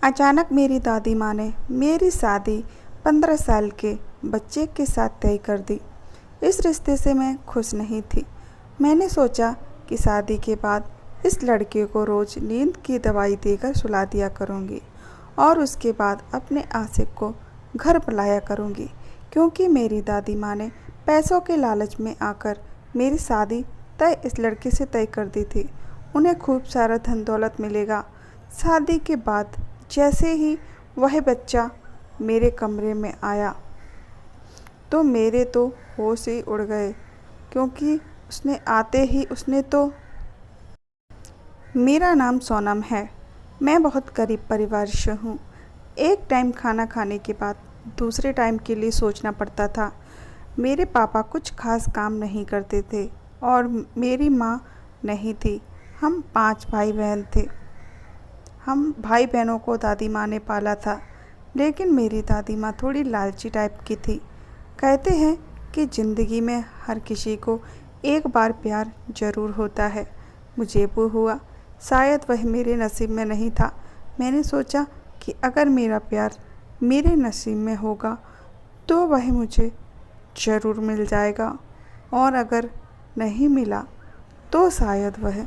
अचानक मेरी दादी माँ ने मेरी शादी 15 साल के बच्चे के साथ तय कर दी। इस रिश्ते से मैं खुश नहीं थी। मैंने सोचा कि शादी के बाद इस लड़के को रोज़ नींद की दवाई देकर सुला दिया करूँगी और उसके बाद अपने आशिक को घर बुलाया करूँगी, क्योंकि मेरी दादी माँ ने पैसों के लालच में आकर मेरी शादी तय इस लड़के से तय कर दी थी। उन्हें खूब सारा धन दौलत मिलेगा। शादी के बाद जैसे ही वह बच्चा मेरे कमरे में आया तो मेरे तो होश ही उड़ गए, क्योंकि उसने आते ही उसने तो मेरा नाम सोनम है। मैं बहुत गरीब परिवार से हूँ। एक टाइम खाना खाने के बाद दूसरे टाइम के लिए सोचना पड़ता था। मेरे पापा कुछ खास काम नहीं करते थे और मेरी माँ नहीं थी। हम 5 भाई बहन थे। हम भाई बहनों को दादी माँ ने पाला था, लेकिन मेरी दादी माँ थोड़ी लालची टाइप की थी। कहते हैं कि ज़िंदगी में हर किसी को एक बार प्यार ज़रूर होता है। मुझे वो हुआ। शायद वह मेरे नसीब में नहीं था। मैंने सोचा कि अगर मेरा प्यार मेरे नसीब में होगा तो वह मुझे ज़रूर मिल जाएगा, और अगर नहीं मिला तो शायद वह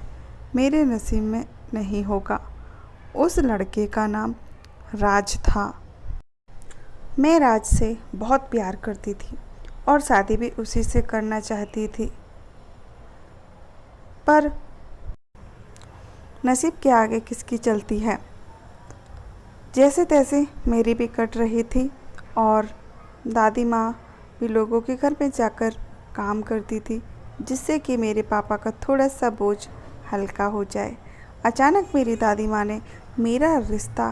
मेरे नसीब में नहीं होगा। उस लड़के का नाम राज था। मैं राज से बहुत प्यार करती थी और शादी भी उसी से करना चाहती थी, पर नसीब के आगे किसकी चलती है। जैसे तैसे मेरी भी कट रही थी और दादी माँ भी लोगों के घर में जाकर काम करती थी, जिससे कि मेरे पापा का थोड़ा सा बोझ हल्का हो जाए। अचानक मेरी दादी माँ ने मेरा रिश्ता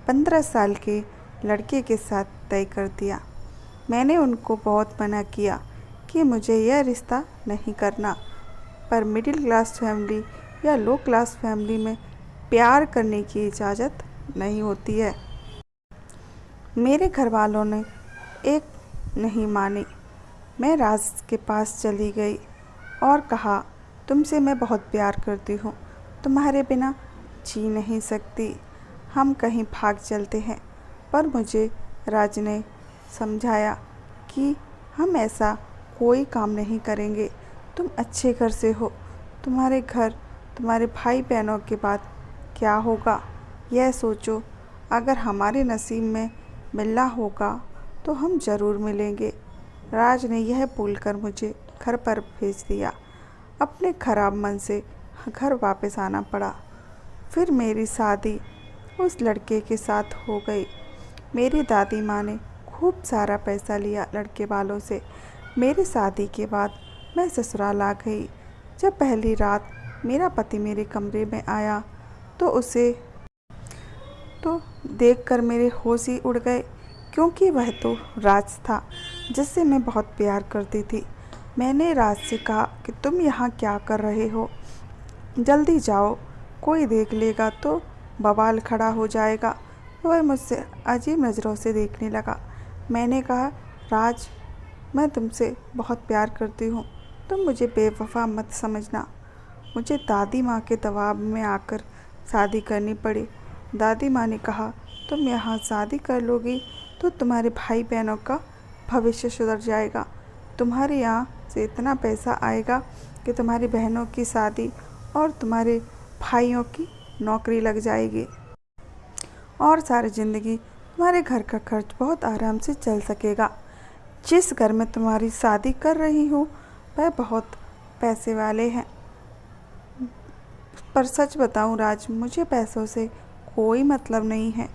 15 साल के लड़के के साथ तय कर दिया। मैंने उनको बहुत मना किया कि मुझे यह रिश्ता नहीं करना, पर मिडिल क्लास फैमिली या लो क्लास फैमिली में प्यार करने की इजाज़त नहीं होती है। मेरे घर वालों ने एक नहीं मानी। मैं राज के पास चली गई और कहा, तुमसे मैं बहुत प्यार करती हूँ, तुम्हारे बिना जी नहीं सकती, हम कहीं भाग चलते हैं। पर मुझे राज ने समझाया कि हम ऐसा कोई काम नहीं करेंगे। तुम अच्छे घर से हो, तुम्हारे घर तुम्हारे भाई बहनों के बाद क्या होगा यह सोचो। अगर हमारे नसीब में मिलना होगा तो हम ज़रूर मिलेंगे। राज ने यह बोलकर मुझे घर पर भेज दिया। अपने खराब मन से घर वापस आना पड़ा। फिर मेरी शादी उस लड़के के साथ हो गई। मेरी दादी माँ ने खूब सारा पैसा लिया लड़के वालों से। मेरी शादी के बाद मैं ससुराल आ गई। जब पहली रात मेरा पति मेरे कमरे में आया तो उसे तो देखकर मेरे होश ही उड़ गए, क्योंकि वह तो राज था जिससे मैं बहुत प्यार करती थी। मैंने राज से कहा कि तुम यहाँ क्या कर रहे हो, जल्दी जाओ, कोई देख लेगा तो बवाल खड़ा हो जाएगा। वह मुझसे अजीब नज़रों से देखने लगा। मैंने कहा, राज, मैं तुमसे बहुत प्यार करती हूँ, तुम मुझे बेवफा मत समझना। मुझे दादी माँ के दबाव में आकर शादी करनी पड़ी। दादी माँ ने कहा, तुम यहाँ शादी कर लोगी तो तुम्हारे भाई बहनों का भविष्य सुधर जाएगा। तुम्हारे यहाँ से इतना पैसा आएगा कि तुम्हारी बहनों की शादी और तुम्हारे भाइयों की नौकरी लग जाएगी और सारी ज़िंदगी तुम्हारे घर का खर्च बहुत आराम से चल सकेगा। जिस घर में तुम्हारी शादी कर रही हूँ वह बहुत पैसे वाले हैं। पर सच बताऊँ राज, मुझे पैसों से कोई मतलब नहीं है,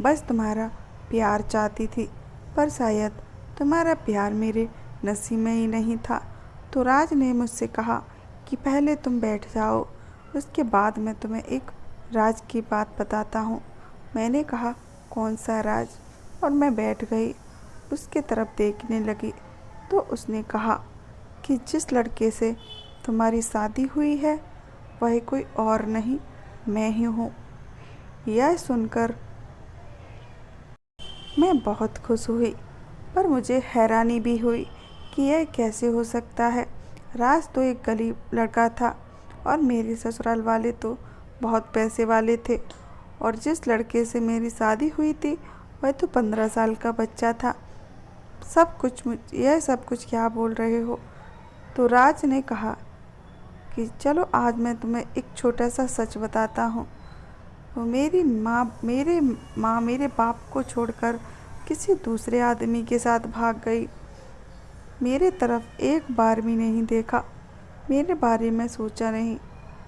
बस तुम्हारा प्यार चाहती थी, पर शायद तुम्हारा प्यार मेरे नसीब में ही नहीं था। तो राज ने मुझसे कहा कि पहले तुम बैठ जाओ, उसके बाद मैं तुम्हें एक राज की बात बताता हूँ। मैंने कहा, कौन सा राज? और मैं बैठ गई, उसके तरफ देखने लगी तो उसने कहा कि जिस लड़के से तुम्हारी शादी हुई है वह कोई और नहीं, मैं ही हूँ। यह सुनकर मैं बहुत खुश हुई, पर मुझे हैरानी भी हुई कि यह कैसे हो सकता है। राज तो एक गरीब लड़का था और मेरे ससुराल वाले तो बहुत पैसे वाले थे और जिस लड़के से मेरी शादी हुई थी वह तो 15 साल का बच्चा था। यह सब कुछ क्या बोल रहे हो? तो राज ने कहा कि चलो आज मैं तुम्हें एक छोटा सा सच बताता हूँ। वो मेरी माँ मेरे बाप को छोड़कर किसी दूसरे आदमी के साथ भाग गई। मेरे तरफ एक बार भी नहीं देखा, मेरे बारे में सोचा नहीं।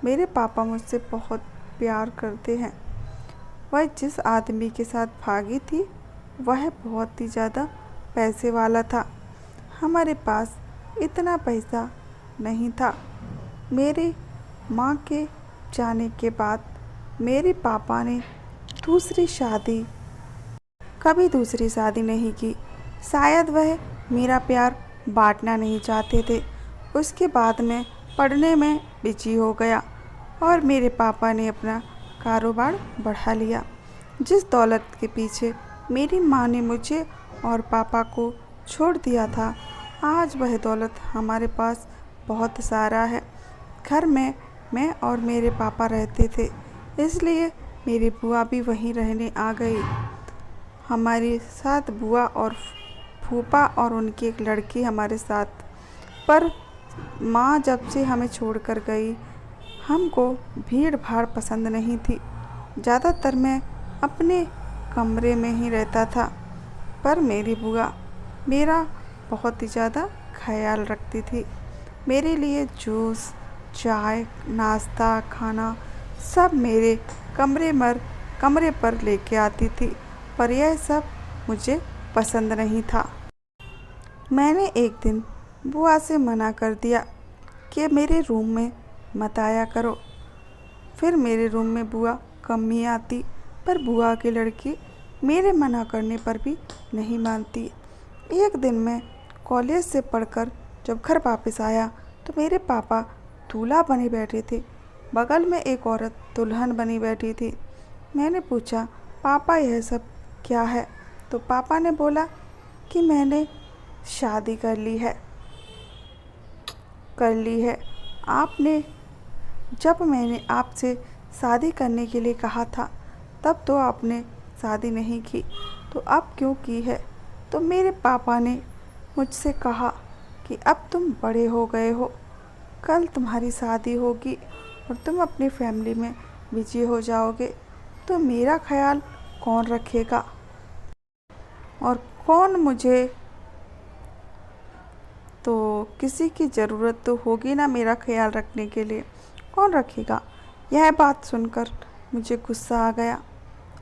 मेरे पापा मुझसे बहुत प्यार करते हैं। वह जिस आदमी के साथ भागी थी वह बहुत ही ज़्यादा पैसे वाला था। हमारे पास इतना पैसा नहीं था। मेरी माँ के जाने के बाद मेरे पापा ने कभी दूसरी शादी नहीं की। शायद वह मेरा प्यार बांटना नहीं चाहते थे। उसके बाद मैं पढ़ने में बिजी हो गया और मेरे पापा ने अपना कारोबार बढ़ा लिया। जिस दौलत के पीछे मेरी माँ ने मुझे और पापा को छोड़ दिया था, आज वह दौलत हमारे पास बहुत सारा है। घर में मैं और मेरे पापा रहते थे, इसलिए मेरी बुआ भी वहीं रहने आ गई। हमारे साथ बुआ और फूफा और उनकी एक लड़की हमारे साथ। पर माँ जब से हमें छोड़कर गई, हमको भीड़ भाड़ पसंद नहीं थी। ज़्यादातर मैं अपने कमरे में ही रहता था। पर मेरी बुआ मेरा बहुत ही ज़्यादा ख्याल रखती थी। मेरे लिए जूस, चाय, नाश्ता, खाना सब मेरे कमरे पर लेके आती थी। पर यह सब मुझे पसंद नहीं था। मैंने एक दिन बुआ से मना कर दिया कि मेरे रूम में मत आया करो। फिर मेरे रूम में बुआ कम ही आती, पर बुआ की लड़की मेरे मना करने पर भी नहीं मानती। एक दिन मैं कॉलेज से पढ़कर जब घर वापस आया तो मेरे पापा दूल्हा बने बैठे थे। बगल में एक औरत दुल्हन बनी बैठी थी। मैंने पूछा, पापा यह सब क्या है? तो पापा ने बोला कि मैंने शादी कर ली है। जब मैंने आपसे शादी करने के लिए कहा था तब तो आपने शादी नहीं की, तो अब क्यों की है? तो मेरे पापा ने मुझसे कहा कि अब तुम बड़े हो गए हो, कल तुम्हारी शादी होगी और तुम अपनी फैमिली में बिजी हो जाओगे, तो मेरा ख्याल कौन रखेगा? और तो किसी की ज़रूरत तो होगी ना मेरा ख्याल रखने के लिए, कौन रखेगा? यह बात सुनकर मुझे गुस्सा आ गया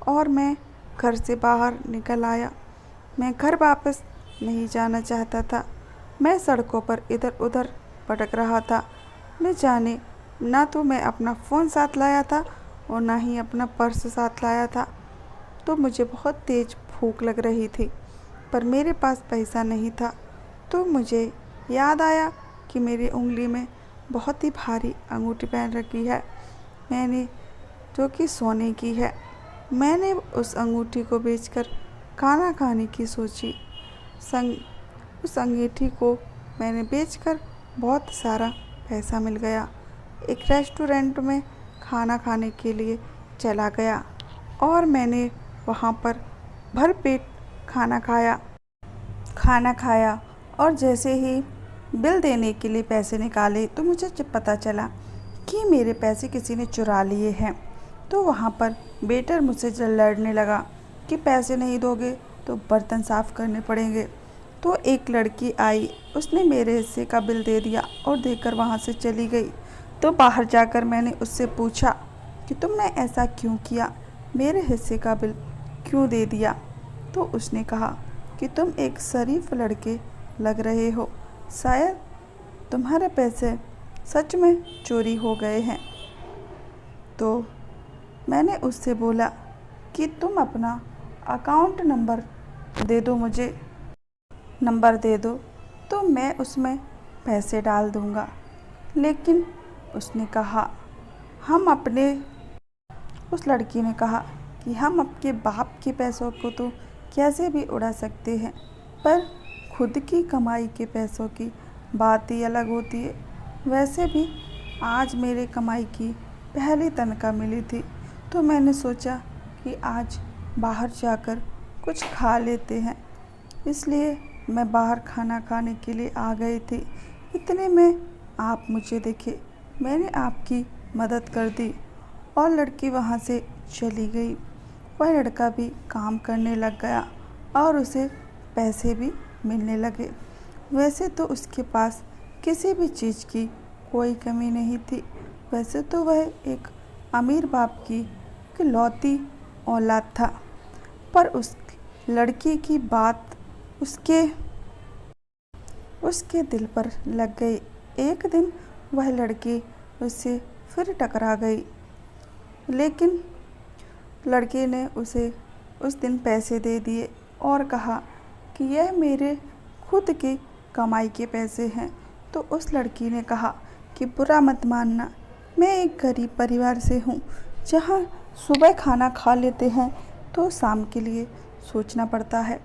और मैं घर से बाहर निकल आया। मैं घर वापस नहीं जाना चाहता था। मैं सड़कों पर इधर उधर भटक रहा था। न जाने ना तो मैं अपना फ़ोन साथ लाया था और ना ही अपना पर्स साथ लाया था। तो मुझे बहुत तेज़ भूख लग रही थी, पर मेरे पास पैसा नहीं था। तो मुझे याद आया कि मेरी उंगली में बहुत ही भारी अंगूठी पहन रखी है मैंने, जो कि सोने की है। मैंने उस अंगूठी को बेचकर खाना खाने की सोची। उस अंगूठी को मैंने बेचकर बहुत सारा पैसा मिल गया। एक रेस्टोरेंट में खाना खाने के लिए चला गया और मैंने वहाँ पर भरपेट खाना खाया और जैसे ही बिल देने के लिए पैसे निकाले तो मुझे जब पता चला कि मेरे पैसे किसी ने चुरा लिए हैं। तो वहाँ पर वेटर मुझसे लड़ने लगा कि पैसे नहीं दोगे तो बर्तन साफ़ करने पड़ेंगे। तो एक लड़की आई, उसने मेरे हिस्से का बिल दे दिया और देकर वहाँ से चली गई। तो बाहर जाकर मैंने उससे पूछा कि तुमने ऐसा क्यों किया, मेरे हिस्से का बिल क्यों दे दिया? तो उसने कहा कि तुम एक शरीफ लड़के लग रहे हो, शायद तुम्हारे पैसे सच में चोरी हो गए हैं। तो मैंने उससे बोला कि तुम अपना अकाउंट नंबर दे दो, मुझे नंबर दे दो तो मैं उसमें पैसे डाल दूँगा। लेकिन उस लड़की ने कहा कि हम आपके बाप के पैसों को तो कैसे भी उड़ा सकते हैं, पर खुद की कमाई के पैसों की बात ही अलग होती है। वैसे भी आज मेरे कमाई की पहली तनख्वाह मिली थी, तो मैंने सोचा कि आज बाहर जाकर कुछ खा लेते हैं, इसलिए मैं बाहर खाना खाने के लिए आ गई थी। इतने में आप मुझे दिखे, मैंने आपकी मदद कर दी और लड़की वहाँ से चली गई। वह लड़का भी काम करने लग गया और उसे पैसे भी मिलने लगे। वैसे तो उसके पास किसी भी चीज़ की कोई कमी नहीं थी। वैसे तो वह एक अमीर बाप की इकलौती औलाद था, पर उस लड़की की बात उसके उसके दिल पर लग गई। एक दिन वह लड़की उससे फिर टकरा गई, लेकिन लड़के ने उसे उस दिन पैसे दे दिए और कहा कि यह मेरे खुद की कमाई के पैसे हैं। तो उस लड़की ने कहा कि बुरा मत मानना, मैं एक गरीब परिवार से हूँ, जहाँ सुबह खाना खा लेते हैं तो शाम के लिए सोचना पड़ता है,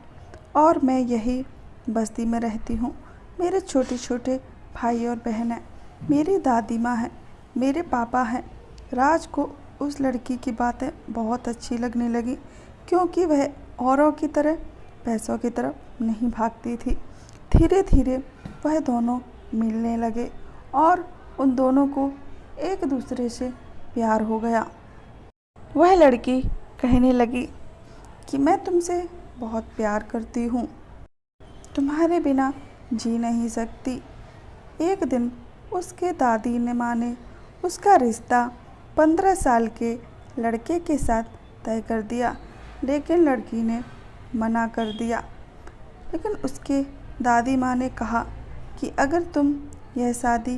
और मैं यही बस्ती में रहती हूँ। मेरे छोटे छोटे भाई और बहन हैं, मेरी दादी माँ है, मेरे पापा हैं। राज को उस लड़की की बातें बहुत अच्छी लगने लगी, क्योंकि वह औरों की तरह पैसों की तरफ नहीं भागती थी। धीरे धीरे वह दोनों मिलने लगे और उन दोनों को एक दूसरे से प्यार हो गया। वह लड़की कहने लगी कि मैं तुमसे बहुत प्यार करती हूँ, तुम्हारे बिना जी नहीं सकती। एक दिन उसके दादी ने माँ ने उसका रिश्ता 15 साल के लड़के के साथ तय कर दिया, लेकिन लड़की ने मना कर दिया। लेकिन उसके दादी माँ ने कहा कि अगर तुम यह शादी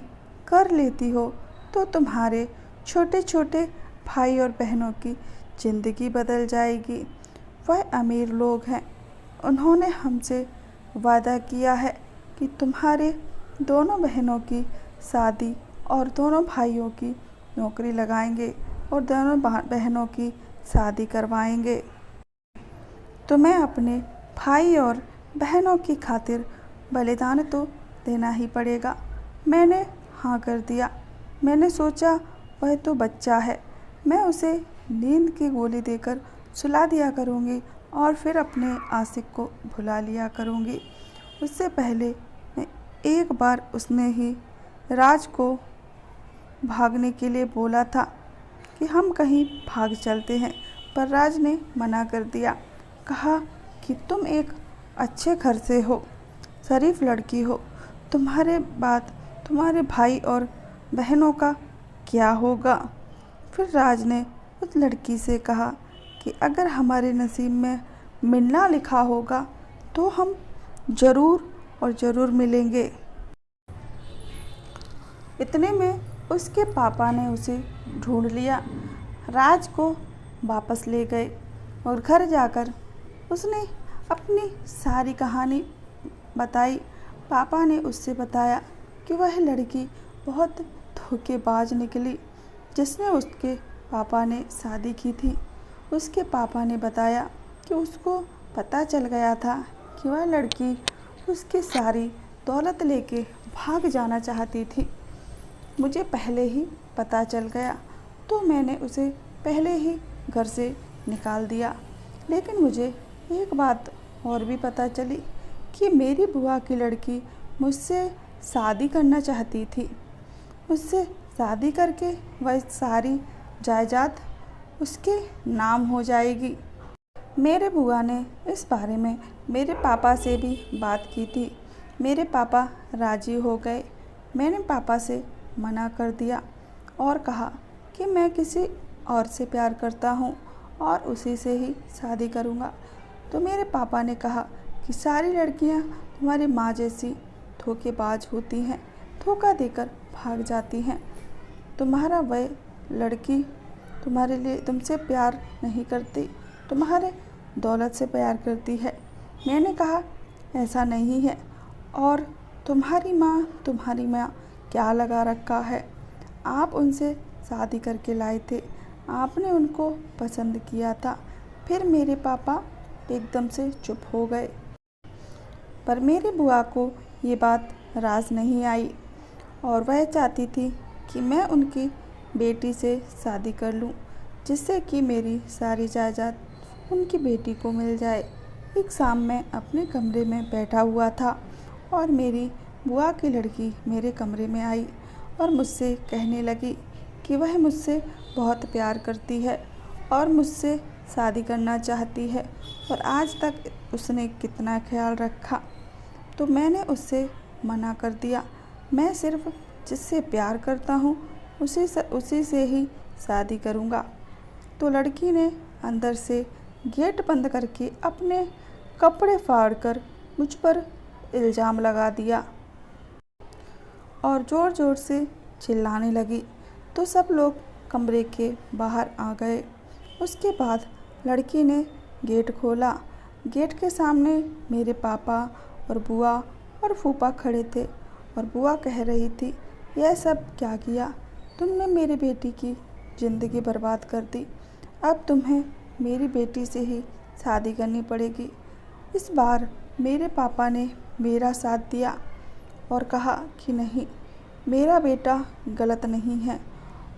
कर लेती हो तो तुम्हारे छोटे छोटे भाई और बहनों की ज़िंदगी बदल जाएगी। वह अमीर लोग हैं, उन्होंने हमसे वादा किया है कि तुम्हारे दोनों बहनों की शादी और दोनों भाइयों की नौकरी लगाएंगे और दोनों बहनों की शादी करवाएंगे। तुम्हें अपने भाई और बहनों की खातिर बलिदान तो देना ही पड़ेगा। मैंने हाँ कर दिया। मैंने सोचा वह तो बच्चा है, मैं उसे नींद की गोली देकर सुला दिया करूँगी और फिर अपने आशिक को भुला लिया करूँगी। उससे पहले एक बार उसने ही राज को भागने के लिए बोला था कि हम कहीं भाग चलते हैं, पर राज ने मना कर दिया। कहा कि तुम एक अच्छे घर से हो, शरीफ लड़की हो, तुम्हारे बाद तुम्हारे भाई और बहनों का क्या होगा। फिर राज ने उस लड़की से कहा कि अगर हमारे नसीब में मिलना लिखा होगा तो हम ज़रूर और ज़रूर मिलेंगे। इतने में उसके पापा ने उसे ढूंढ लिया, राज को वापस ले गए और घर जाकर उसने अपनी सारी कहानी बताई। पापा ने उससे बताया कि वह लड़की बहुत धोखेबाज निकली जिसने उसके पापा ने शादी की थी। उसके पापा ने बताया कि उसको पता चल गया था कि वह लड़की उसकी सारी दौलत लेके भाग जाना चाहती थी। मुझे पहले ही पता चल गया तो मैंने उसे पहले ही घर से निकाल दिया। लेकिन मुझे एक बात और भी पता चली कि मेरी बुआ की लड़की मुझसे शादी करना चाहती थी। मुझसे शादी करके वह सारी जायदाद उसके नाम हो जाएगी। मेरे बुआ ने इस बारे में मेरे पापा से भी बात की थी। मेरे पापा राजी हो गए। मैंने पापा से मना कर दिया और कहा कि मैं किसी और से प्यार करता हूँ और उसी से ही शादी करूँगा। तो मेरे पापा ने कहा कि सारी लड़कियाँ तुम्हारी माँ जैसी धोखेबाज होती हैं, धोखा देकर भाग जाती हैं। तुम्हारा वह लड़की तुम्हारे लिए तुमसे प्यार नहीं करती, तुम्हारे दौलत से प्यार करती है। मैंने कहा ऐसा नहीं है, और तुम्हारी माँ क्या लगा रखा है। आप उनसे शादी करके लाए थे, आपने उनको पसंद किया था। फिर मेरे पापा एकदम से चुप हो गए, पर मेरी बुआ को ये बात राज नहीं आई और वह चाहती थी कि मैं उनकी बेटी से शादी कर लूं, जिससे कि मेरी सारी जायदाद उनकी बेटी को मिल जाए। एक शाम मैं अपने कमरे में बैठा हुआ था और मेरी बुआ की लड़की मेरे कमरे में आई और मुझसे कहने लगी कि वह मुझसे बहुत प्यार करती है और मुझसे शादी करना चाहती है और आज तक उसने कितना ख्याल रखा। तो मैंने उससे मना कर दिया, मैं सिर्फ जिससे प्यार करता हूँ उसी से ही शादी करूँगा। तो लड़की ने अंदर से गेट बंद करके अपने कपड़े फाड़कर मुझ पर इल्ज़ाम लगा दिया और ज़ोर ज़ोर से चिल्लाने लगी। तो सब लोग कमरे के बाहर आ गए। उसके बाद लड़की ने गेट खोला। गेट के सामने मेरे पापा और बुआ और फूफा खड़े थे और बुआ कह रही थी, यह सब क्या किया? तुमने मेरी बेटी की ज़िंदगी बर्बाद कर दी। अब तुम्हें मेरी बेटी से ही शादी करनी पड़ेगी। इस बार मेरे पापा ने मेरा साथ दिया और कहा कि नहीं, मेरा बेटा गलत नहीं है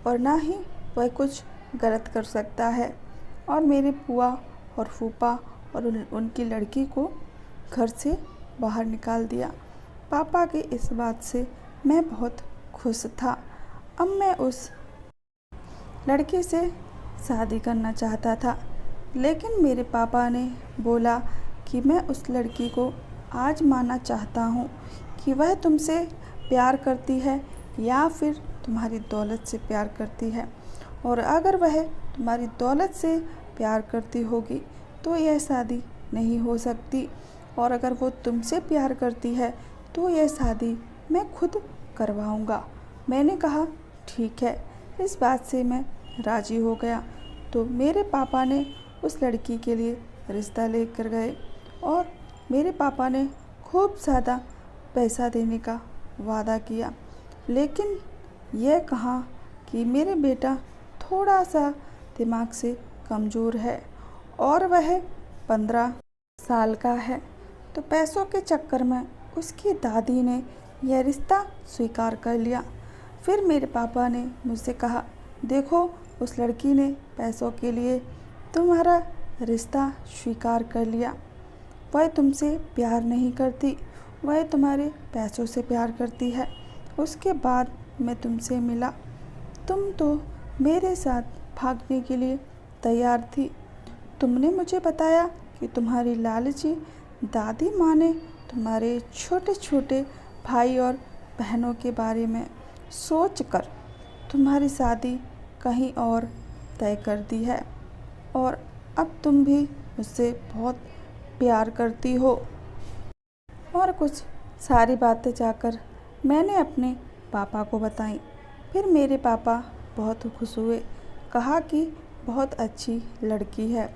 और ना ही वह कुछ गलत कर सकता है। और मेरे बुआ और फूफा और उनकी लड़की को घर से बाहर निकाल दिया। पापा की इस बात से मैं बहुत खुश था। अब मैं उस लड़की से शादी करना चाहता था, लेकिन मेरे पापा ने बोला कि मैं उस लड़की को आजमाना चाहता हूँ कि वह तुमसे प्यार करती है या फिर तुम्हारी दौलत से प्यार करती है। और अगर वह तुम्हारी दौलत से प्यार करती होगी तो यह शादी नहीं हो सकती, और अगर वो तुमसे प्यार करती है तो यह शादी मैं खुद करवाऊँगा। मैंने कहा ठीक है। इस बात से मैं राज़ी हो गया। तो मेरे पापा ने उस लड़की के लिए रिश्ता लेकर गए और मेरे पापा ने खूब ज़्यादा पैसा देने का वादा किया, लेकिन यह कहा कि मेरे बेटा थोड़ा सा दिमाग से कमज़ोर है और वह 15 साल का है। तो पैसों के चक्कर में उसकी दादी ने यह रिश्ता स्वीकार कर लिया। फिर मेरे पापा ने मुझसे कहा, देखो उस लड़की ने पैसों के लिए तुम्हारा रिश्ता स्वीकार कर लिया। वह तुमसे प्यार नहीं करती, वह तुम्हारे पैसों से प्यार करती है। उसके बाद मैं तुमसे मिला, तुम तो मेरे साथ भागने के लिए तैयार थी। तुमने मुझे बताया कि तुम्हारी लालची दादी माँ ने तुम्हारे छोटे छोटे भाई और बहनों के बारे में सोचकर तुम्हारी शादी कहीं और तय कर दी है और अब तुम भी मुझसे बहुत प्यार करती हो। और कुछ सारी बातें जाकर मैंने अपने पापा को बताई। फिर मेरे पापा बहुत खुश हुए, कहा कि बहुत अच्छी लड़की है,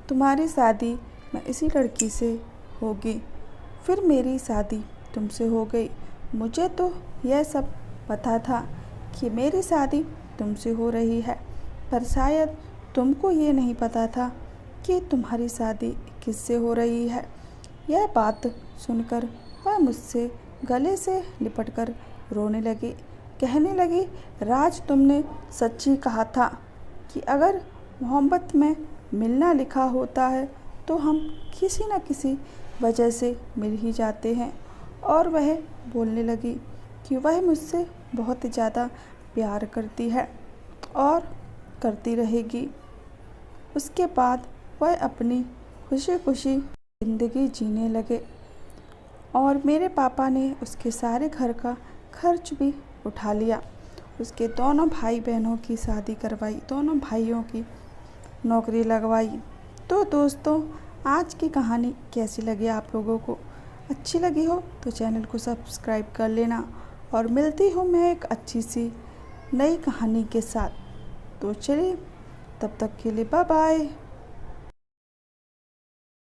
तुम्हारी शादी मैं इसी लड़की से होगी। फिर मेरी शादी तुमसे हो गई। मुझे तो यह सब पता था कि मेरी शादी तुमसे हो रही है, पर शायद तुमको ये नहीं पता था कि तुम्हारी शादी किससे हो रही है। यह बात सुनकर वह मुझसे गले से लिपटकर रोने लगी, कहने लगी, राज तुमने सच्ची कहा था कि अगर मोहब्बत में मिलना लिखा होता है तो हम किसी न किसी वजह से मिल ही जाते हैं। और वह बोलने लगी कि वह मुझसे बहुत ज़्यादा प्यार करती है और करती रहेगी। उसके बाद वह अपनी खुशी खुशी ज़िंदगी जीने लगे और मेरे पापा ने उसके सारे घर का खर्च भी उठा लिया। उसके दोनों भाई बहनों की शादी करवाई, दोनों भाइयों की नौकरी लगवाई। तो दोस्तों, आज की कहानी कैसी लगी आप लोगों को? अच्छी लगी हो तो चैनल को सब्सक्राइब कर लेना और मिलती हूँ मैं एक अच्छी सी नई कहानी के साथ। तो चलिए, तब तक के लिए बाय बाय।